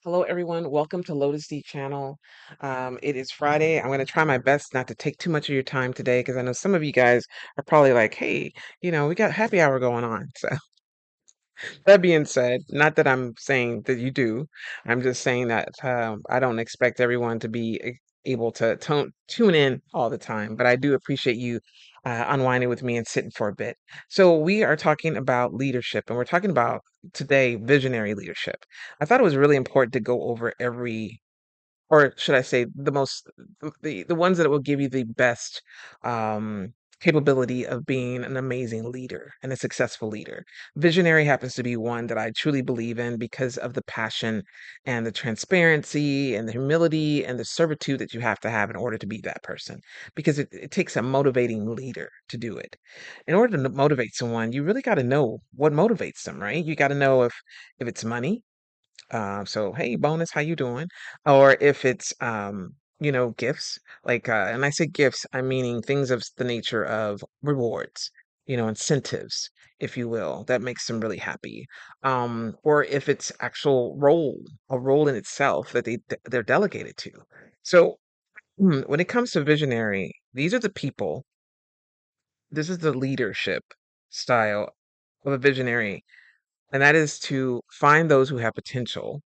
Hello, everyone. Welcome to Lotus D channel. It is Friday. I'm going to try my best not to take too much of your time today because I know some of you guys are probably like, hey, we got happy hour going on. So that being said, not that I'm saying that you do. I'm just saying that I don't expect everyone to be able to tune in all the time, but I do appreciate you unwinding with me and sitting for a bit. So we are talking about leadership, and we're talking about today visionary leadership. I thought it was really important to go over every or should I say the most the ones that will give you the best um capability of being an amazing leader and a successful leader. Visionary happens to be one that I truly believe in because of the passion and the transparency and the humility and the servitude that you have to have in order to be that person. Because it takes a motivating leader to do it. In order to motivate someone, you really got to know what motivates them, right? You got to know if it's money, so hey, bonus, how you doing? Or if it's gifts, like and I say gifts, I'm meaning things of the nature of rewards, incentives, if you will, that makes them really happy. Or if it's actual role, a role in itself that they're delegated to. So when it comes to visionary, these are the people, this is the leadership style of a visionary, and that is to find those who have potential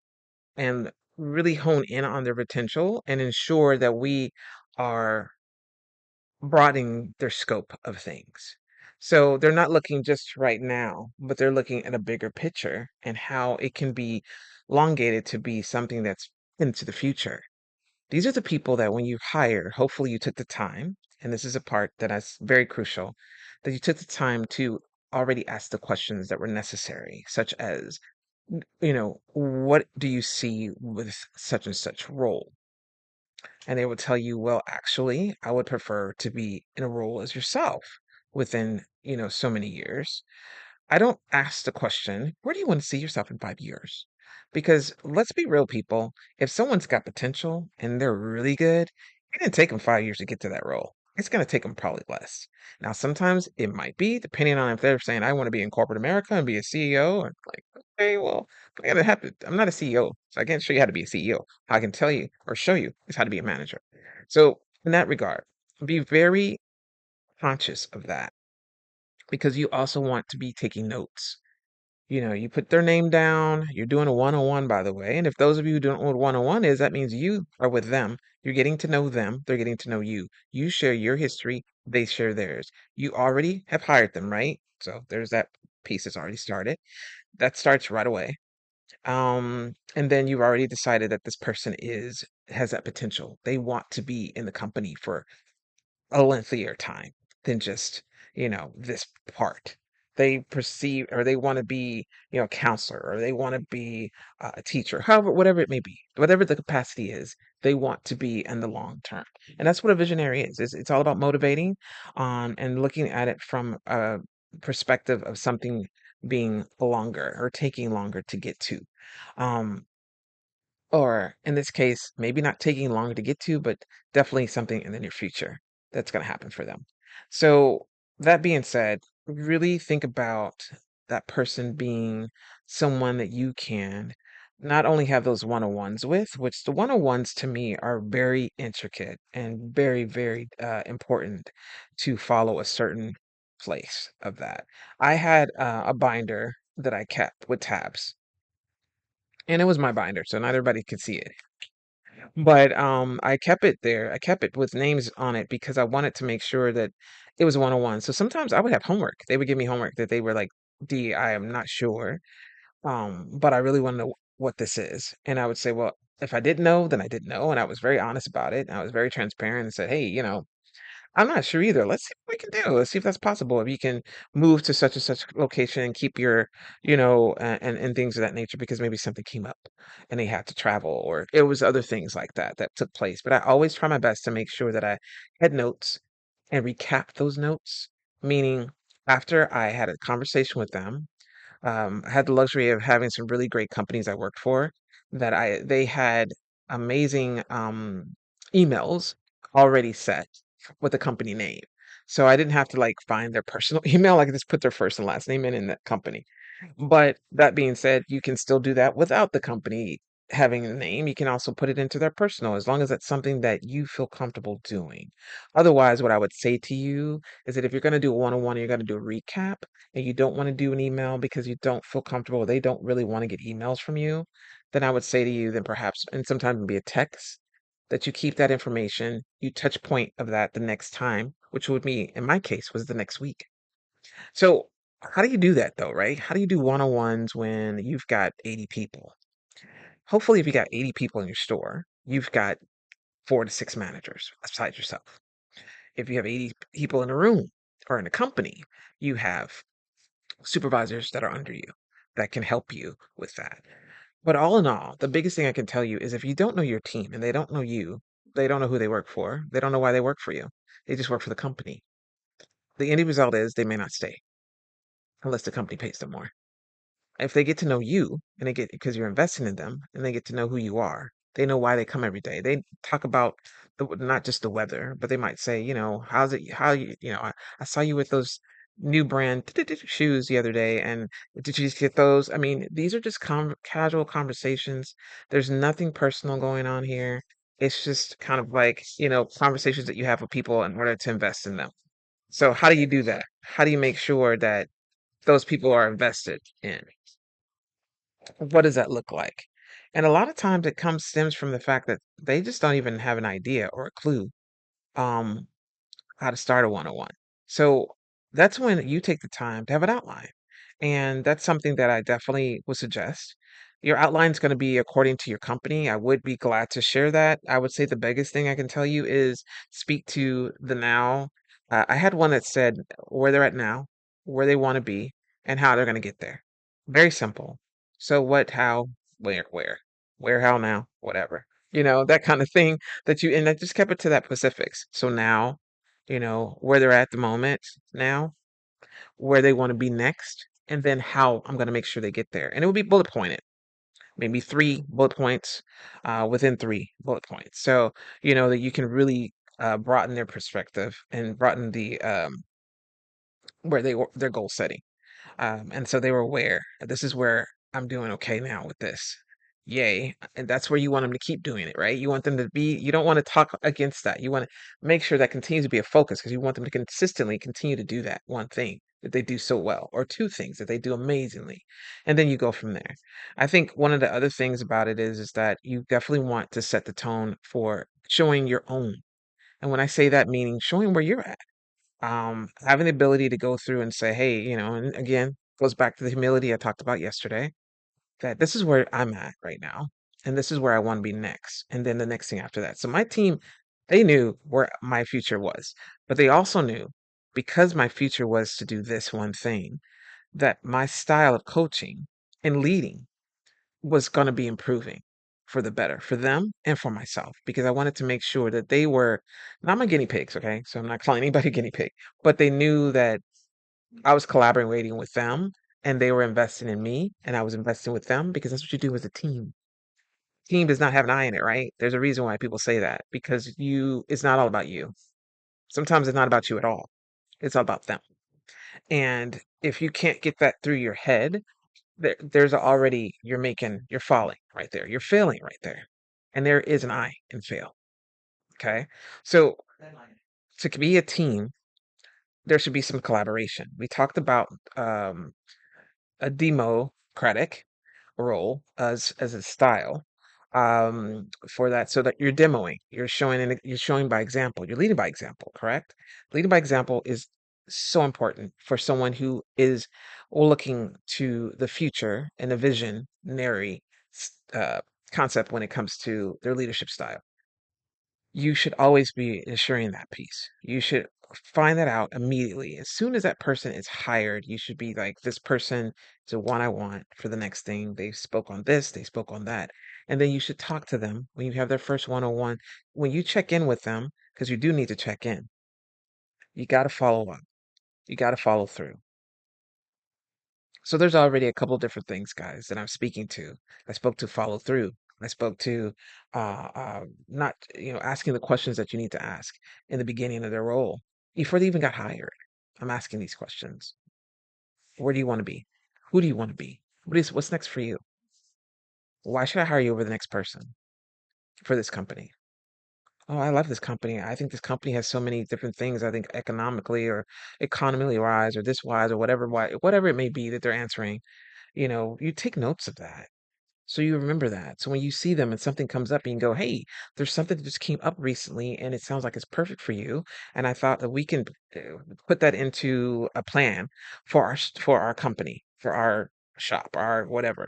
and really hone in on their potential and ensure that we are broadening their scope of things. So they're not looking just right now, but they're looking at a bigger picture and how it can be elongated to be something that's into the future. These are the people that when you hire, hopefully you took the time, and this is a part that is very crucial, that you took the time to already ask the questions that were necessary, such as, what do you see with such and such role? And they would tell you, well, actually, I would prefer to be in a role as yourself within, so many years. I don't ask the question, where do you want to see yourself in 5 years? Because let's be real, people. If someone's got potential and they're really good, it didn't take them 5 years to get to that role. It's going to take them probably less. Now, sometimes it might be, depending on if they're saying, I want to be in corporate America and be a CEO. And like, okay, well, I gotta have to, I'm not a CEO, so I can't show you how to be a CEO. I can tell you or show you is how to be a manager. So, in that regard, be very conscious of that because you also want to be taking notes. You put their name down. You're doing a one-on-one, by the way. And if those of you who don't know what one-on-one is, that means you are with them. You're getting to know them. They're getting to know you. You share your history. They share theirs. You already have hired them, right? So there's that piece that's already started. That starts right away. And then you've already decided that this person has that potential. They want to be in the company for a lengthier time than just, this part. They perceive or they want to be, a counselor or they want to be a teacher, however, whatever it may be, whatever the capacity is, they want to be in the long term. And that's what a visionary is. It's all about motivating and looking at it from a perspective of something being longer or taking longer to get to. Um, or in this case, maybe not taking longer to get to, but definitely something in the near future that's going to happen for them. So, that being said, really think about that person being someone that you can not only have those one on ones with, which the one on ones to me are very intricate and very, very important to follow a certain place of that. I had a binder that I kept with tabs, and it was my binder, so not everybody could see it. But, I kept it there. I kept it with names on it because I wanted to make sure that it was one-on-one. So sometimes I would have homework. They would give me homework that they were like, "D, I am not sure, but I really wanna know what this is." And I would say, "Well, if I didn't know, then I didn't know." And I was very honest about it. And I was very transparent and said, "Hey, I'm not sure either. Let's see what we can do. Let's see if that's possible. If you can move to such and such location and keep your, and things of that nature, because maybe something came up and they had to travel, or it was other things like that that took place. But I always try my best to make sure that I had notes and recap those notes, meaning after I had a conversation with them, I had the luxury of having some really great companies I worked for that they had amazing emails already set with the company name. So I didn't have to like find their personal email. I could just put their first and last name in that company. But that being said, you can still do that without the company, having a name, you can also put it into their personal, as long as it's something that you feel comfortable doing. Otherwise, what I would say to you is that if you're going to do a one-on-one, you're going to do a recap, and you don't want to do an email because you don't feel comfortable, they don't really want to get emails from you, then I would say to you, then perhaps, and sometimes it'd be a text, that you keep that information, you touch point of that the next time, which would be, in my case, was the next week. So, how do you do that though, right? How do you do one-on-ones when you've got 80 people? Hopefully, if you got 80 people in your store, you've got 4 to 6 managers besides yourself. If you have 80 people in a room or in a company, you have supervisors that are under you that can help you with that. But all in all, the biggest thing I can tell you is if you don't know your team and they don't know you, they don't know who they work for, they don't know why they work for you. They just work for the company. The end result is they may not stay unless the company pays them more. If they get to know you and they get because you're investing in them and they get to know who you are, they know why they come every day. They talk about not just the weather, but they might say, how's it, how I saw you with those new brand shoes the other day, and did you just get those? I mean, these are just casual conversations. There's nothing personal going on here. It's just kind of like, conversations that you have with people in order to invest in them. So how do you do that? How do you make sure that those people are invested in? What does that look like? And a lot of times it comes stems from the fact that they just don't even have an idea or a clue um how to start a one-on-one. So that's when you take the time to have an outline. And that's something that I definitely would suggest. Your outline is going to be according to your company. I would be glad to share that. I would say the biggest thing I can tell you is speak to the now. I had one that said where they're at now, where they want to be, and how they're going to get there. Very simple. So what, how, where, how, now, whatever. That kind of thing and I just kept it to that specifics. So now, where they're at the moment now, where they want to be next, and then how I'm going to make sure they get there. And it would be bullet pointed, maybe 3 bullet points within 3 bullet points. So, that you can really broaden their perspective and broaden their goal setting. And so they were aware this is where I'm doing okay now with this. Yay. And that's where you want them to keep doing it, right? You want them to be, you don't want to talk against that. You want to make sure that continues to be a focus because you want them to consistently continue to do that one thing that they do so well, or two things that they do amazingly. And then you go from there. I think one of the other things about it is that you definitely want to set the tone for showing your own. And when I say that, meaning showing where you're at, having the ability to go through and say, hey, and again, goes back to the humility I talked about yesterday, that this is where I'm at right now, and this is where I want to be next, and then the next thing after that. So my team, they knew where my future was, but they also knew because my future was to do this one thing, that my style of coaching and leading was going to be improving for the better for them and for myself because I wanted to make sure that they were not my guinea pigs. Okay. So I'm not calling anybody guinea pig, but they knew that I was collaborating with them and they were investing in me and I was investing with them because that's what you do as a team. Team does not have an eye in it, right? There's a reason why people say that because it's not all about you. Sometimes it's not about you at all. It's all about them. And if you can't get that through your head, there's already you're falling right there. You're failing right there. And there is an I in fail. Okay. So to be a team, there should be some collaboration. We talked about um, a democratic role as a style for that so that you're demoing, you're showing by example, you're leading by example, correct? Leading by example is so important for someone who is looking to the future and a visionary uh, concept when it comes to their leadership style. You should always be ensuring that piece. You should find that out immediately. As soon as that person is hired, you should be like, this person is the one I want for the next thing. They spoke on this, they spoke on that. And then you should talk to them when you have their first one-on-one. When you check in with them, because you do need to check in, you got to follow up. You got to follow through. So there's already a couple different things, guys, that I'm speaking to. I spoke to follow through. I spoke to not, asking the questions that you need to ask in the beginning of their role before they even got hired. I'm asking these questions. Where do you want to be? Who do you want to be? What's next for you? Why should I hire you over the next person for this company? Oh, I love this company. I think this company has so many different things. I think economically or economically wise or this wise or whatever it may be that they're answering, you take notes of that. So you remember that. So when you see them and something comes up, you can go, hey, there's something that just came up recently and it sounds like it's perfect for you. And I thought that we can uh, put that into a plan for our company, for our shop, our whatever.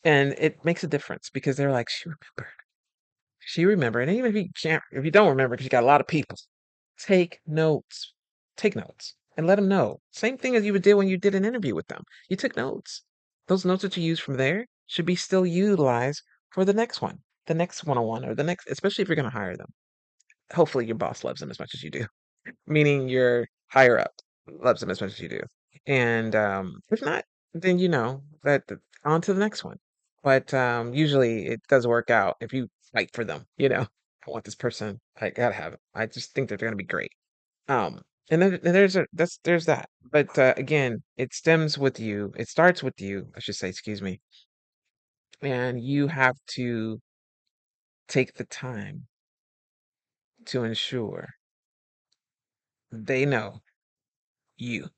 And it makes a difference because they're like, she remembered. She remembered. And even if you don't remember, because you got a lot of people, take notes. Take notes and let them know. Same thing as you would do when you did an interview with them. You took notes. Those notes that you use from there should be still utilized for the next one, the next one-on-one, or the next, especially if you're going to hire them. Hopefully, your boss loves them as much as you do, meaning your higher up loves them as much as you do. And if not, then you know that on to the next one. But usually it does work out if you fight for them. I want this person. I gotta have it. I just think that they're gonna be great. Um, and there's that. But again, it stems with you. It starts with you, I should say, excuse me. And you have to take the time to ensure they know you.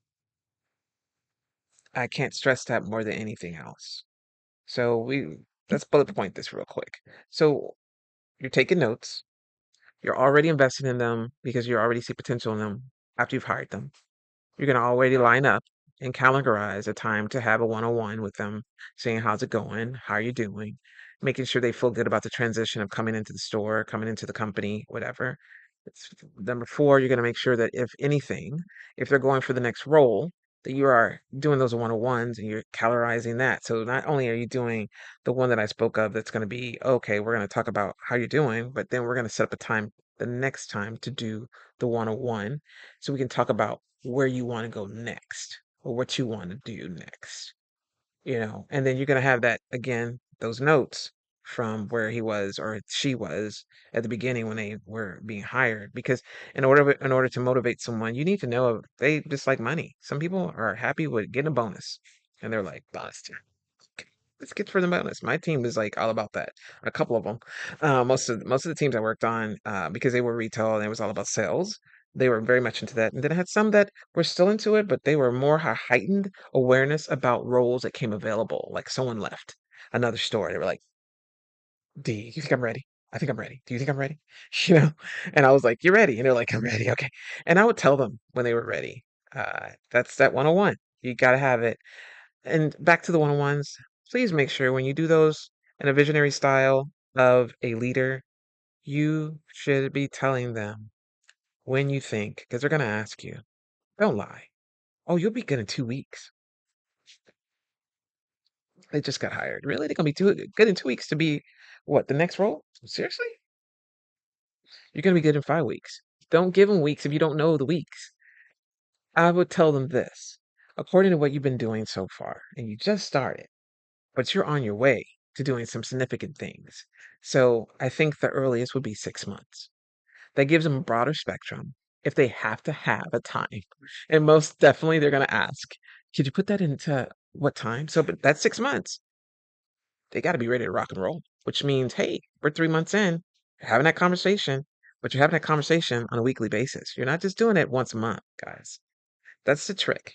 I can't stress that more than anything else. So let's bullet point this real quick. So you're taking notes. You're already invested in them because you already see potential in them after you've hired them. You're going to already line up and calendarize a time to have a one-on-one with them, saying, how's it going? How are you doing? Making sure they feel good about the transition of coming into the store, coming into the company, whatever. It's number four, you're going to make sure that if anything, if they're going for the next role, that you are doing those one-on-ones and you're calendarizing that. So not only are you doing the one that I spoke of that's going to be, okay, we're going to talk about how you're doing, but then we're going to set up a time the next time to do the one-on-one so we can talk about where you want to go next or what you want to do next, and then you're going to have that again, those notes from where he was or she was at the beginning when they were being hired because in order to motivate someone you need to know if they just like money. Some people are happy with getting a bonus and they're like, bonus time. Let's get for the bonus. My team is like all about that. A couple of them, most of the teams I worked on, because they were retail and it was all about sales. They were very much into that, and then I had some that were still into it, but they were more heightened awareness about roles that came available. Like someone left another store, they were like, "D, you think I'm ready? I think I'm ready. Do you think I'm ready?" You know, and I was like, "You're ready," and they're like, "I'm ready." Okay, and I would tell them when they were ready. That's that 101. You got to have it. And back to the one-on-ones, please make sure when you do those in a visionary style of a leader, you should be telling them when you think, because they're going to ask you. Don't lie. Oh, you'll be good in 2 weeks. They just got hired. Really? They're going to be good in 2 weeks to be what, the next role? Seriously? You're going to be good in 5 weeks. Don't give them weeks if you don't know the weeks. I would tell them this. According to what you've been doing so far, and you just started, but you're on your way to doing some significant things. So I think the earliest would be 6 months. That gives them a broader spectrum if they have to have a time. And most definitely they're going to ask, could you put that into what time? So, but that's 6 months. They got to be ready to rock and roll, which means, hey, we're 3 months in, you're having that conversation, but you're having that conversation on a weekly basis. You're not just doing it once a month, guys. That's the trick.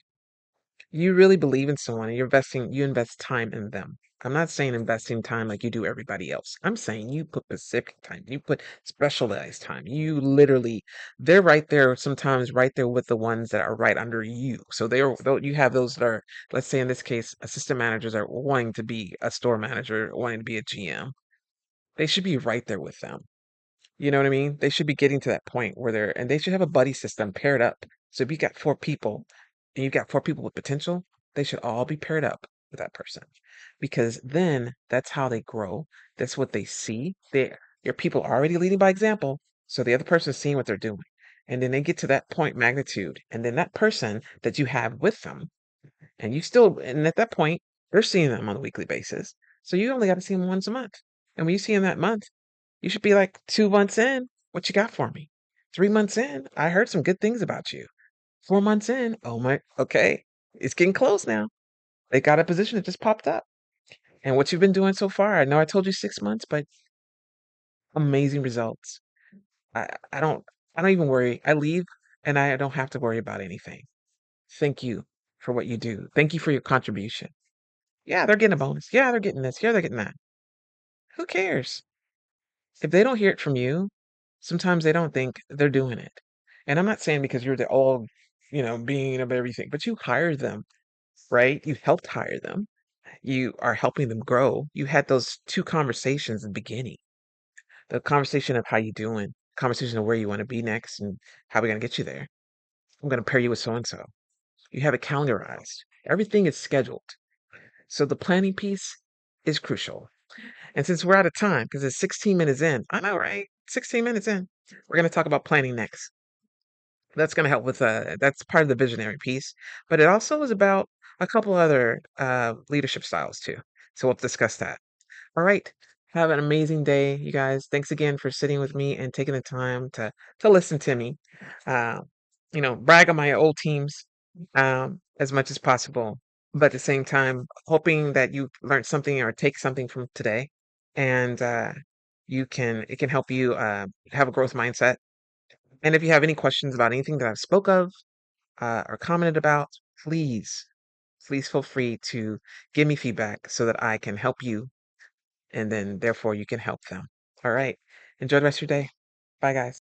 You really believe in someone and you invest time in them. I'm not saying investing time like you do everybody else. I'm saying you put specific time, you put specialized time. You literally, they're right there, sometimes right there with the ones that are right under you. So you have those that are, let's say in this case, assistant managers are wanting to be a store manager, wanting to be a GM. They should be right there with them. You know what I mean? They should be getting to that point where and they should have a buddy system paired up. So if you got four people and you got four people with potential, they should all be paired up with that person because then that's how they grow. That's what they see. Your people are already leading by example. So the other person is seeing what they're doing. And then they get to that point magnitude. And then that person that you have with them, and at that point, you're seeing them on a weekly basis. So you only got to see them once a month. And when you see them that month, you should be like 2 months in. What you got for me? 3 months in. I heard some good things about you. 4 months in. Oh my. Okay. It's getting close now. They got a position that just popped up. And what you've been doing so far, I know I told you 6 months, but amazing results. I don't I don't even worry. I leave and I don't have to worry about anything. Thank you for what you do. Thank you for your contribution. Yeah, they're getting a bonus. Yeah, they're getting this. Yeah, they're getting that. Who cares? If they don't hear it from you, sometimes they don't think they're doing it. And I'm not saying because you're the all, being of everything, but you hired them, right? You helped hire them. You are helping them grow. You had those two conversations in the beginning. The conversation of how you doing, conversation of where you want to be next and how we're gonna get you there. I'm gonna pair you with so and so. You have it calendarized. Everything is scheduled. So the planning piece is crucial. And since we're out of time, because it's 16 minutes in, I know, right? 16 minutes in, we're going to talk about planning next. That's going to help with, that's part of the visionary piece. But it also is about a couple other leadership styles too. So we'll discuss that. All right. Have an amazing day, you guys. Thanks again for sitting with me and taking the time to listen to me. Uh, brag on my old teams as much as possible, but at the same time, hoping that you learned something or take something from today, and it can help you have a growth mindset. And if you have any questions about anything that I've spoke of or commented about, please, please feel free to give me feedback so that I can help you and then therefore you can help them. All right. Enjoy the rest of your day. Bye, guys.